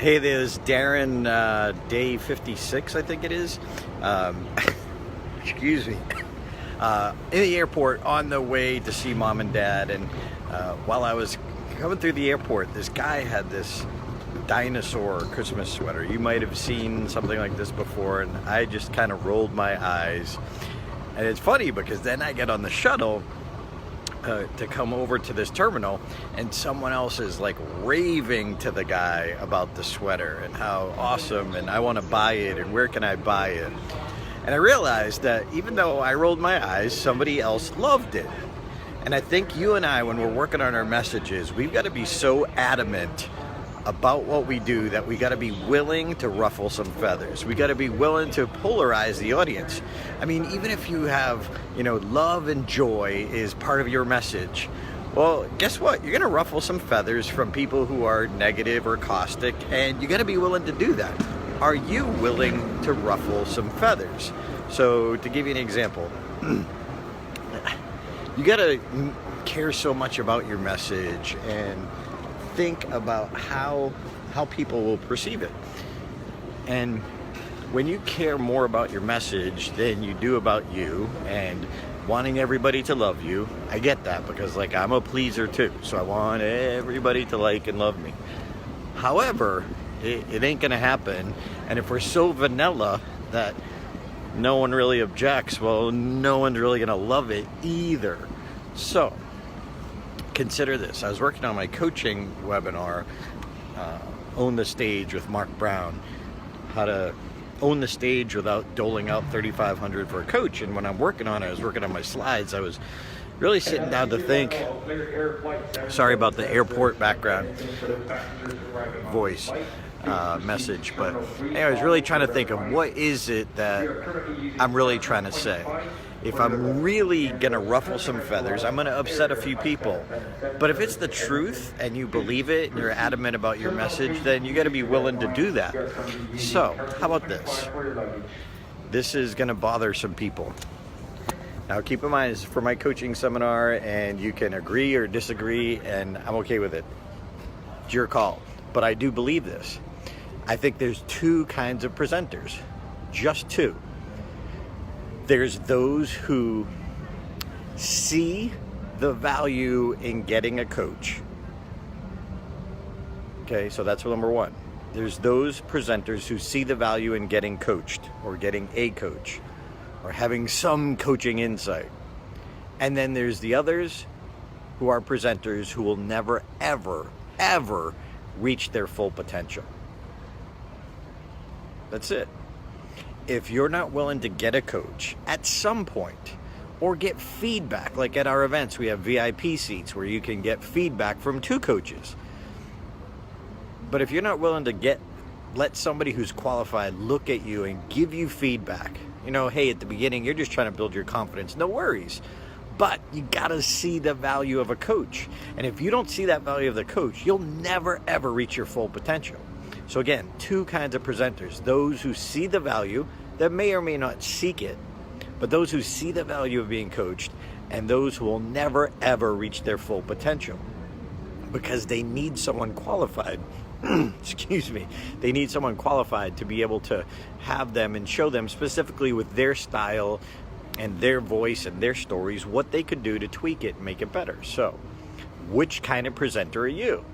Hey, there's Darren, day 56, I think it is. Excuse me. In the airport on the way to see mom and dad, and while I was coming through the airport, this guy had this dinosaur Christmas sweater. You might have seen something like this before, and I just kind of rolled my eyes. And it's funny because then I get on the shuttle to come over to this terminal, and someone else is like raving to the guy about the sweater and how awesome, and I want to buy it, and where can I buy it? And I realized that even though I rolled my eyes, somebody else loved it. And I think you and I, when we're working on our messages, we've got to be so adamant about what we do that we got to be willing to ruffle some feathers. We got to be willing to polarize the audience. I mean, even if you have, love and joy is part of your message, well, guess what? You're going to ruffle some feathers from people who are negative or caustic, and you got to be willing to do that. Are you willing to ruffle some feathers? So to give you an example, you got to care so much about your message and think about how people will perceive it. And when you care more about your message than you do about you and wanting everybody to love you, I get that, because I'm a pleaser too, so I want everybody to like and love me. However, it ain't gonna happen, and if we're so vanilla that no one really objects, well, no one's really gonna love it either. So consider this. I was working on my coaching webinar, Own the Stage with Mark Brown, how to own the stage without doling out $3,500 for a coach. And when I'm working on it, I was working on my slides, I was really sitting down to think, sorry about the airport background voice message, but I was really trying to think of what is it that I'm really trying to say. If I'm really gonna ruffle some feathers, I'm gonna upset a few people. But if it's the truth and you believe it and you're adamant about your message, then you gotta be willing to do that. So, how about this? This is gonna bother some people. Now keep in mind, it's for my coaching seminar, and you can agree or disagree, and I'm okay with it. It's your call. But I do believe this. I think there's two kinds of presenters, just two. There's those who see the value in getting a coach. Okay, so that's number one. There's those presenters who see the value in getting coached, or getting a coach, or having some coaching insight. And then there's the others who are presenters who will never, ever, ever reach their full potential. That's it. If you're not willing to get a coach at some point, or get feedback, like at our events, we have VIP seats where you can get feedback from two coaches. But if you're not willing to let somebody who's qualified look at you and give you feedback, hey, at the beginning, you're just trying to build your confidence, no worries. But you gotta see the value of a coach. And if you don't see that value of the coach, you'll never, ever reach your full potential. So again, two kinds of presenters. Those who see the value, that may or may not seek it, but those who see the value of being coached, and those who will never, ever reach their full potential. Because they need someone qualified, excuse me, they need someone qualified to be able to have them and show them specifically with their style and their voice and their stories what they could do to tweak it and make it better. So, which kind of presenter are you?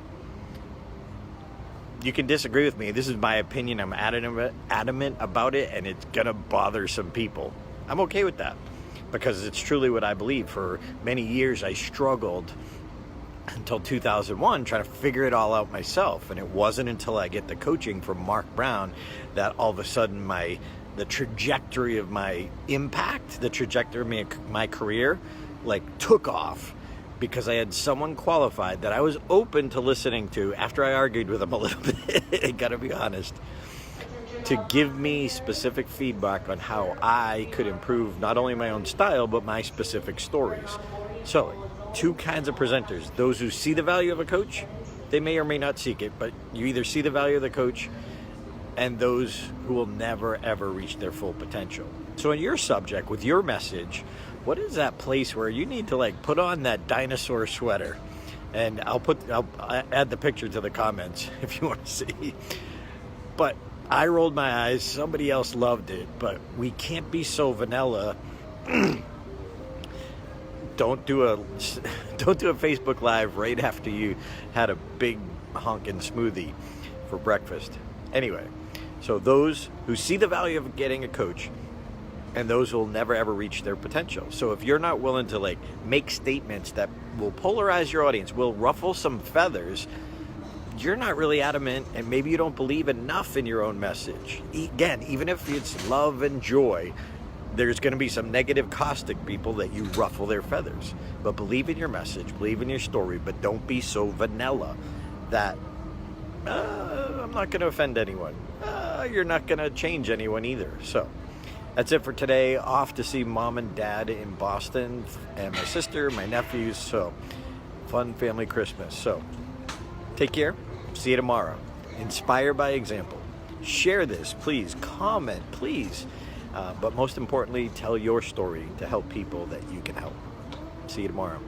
You can disagree with me. This is my opinion. I'm adamant about it, and it's gonna bother some people. I'm okay with that, because it's truly what I believe. For many years, I struggled until 2001 trying to figure it all out myself, and it wasn't until I get the coaching from Mark Brown that all of a sudden the trajectory of my impact, the trajectory of my career, took off. Because I had someone qualified that I was open to listening to after I argued with him a little bit, I gotta be honest, to give me specific feedback on how I could improve not only my own style, but my specific stories. So, two kinds of presenters. Those who see the value of a coach, they may or may not seek it, but you either see the value of the coach, and those who will never, ever reach their full potential. So in your subject, with your message, what is that place where you need to put on that dinosaur sweater? And I'll add the picture to the comments if you want to see. But I rolled my eyes. Somebody else loved it. But we can't be so vanilla. Don't do a Facebook Live right after you had a big honkin' smoothie for breakfast. Anyway, so those who see the value of getting a coach, and those will never ever reach their potential. So if you're not willing to like make statements that will polarize your audience, will ruffle some feathers, you're not really adamant, and maybe you don't believe enough in your own message. Again, even if it's love and joy, there's going to be some negative caustic people that you ruffle their feathers. But believe in your message, believe in your story, but don't be so vanilla that I'm not going to offend anyone. You're not going to change anyone either. So that's it for today. Off to see mom and dad in Boston, and my sister, my nephews. So fun family Christmas. So take care. See you tomorrow. Inspire by example. Share this, please. Comment, please. But most importantly, tell your story to help people that you can help. See you tomorrow.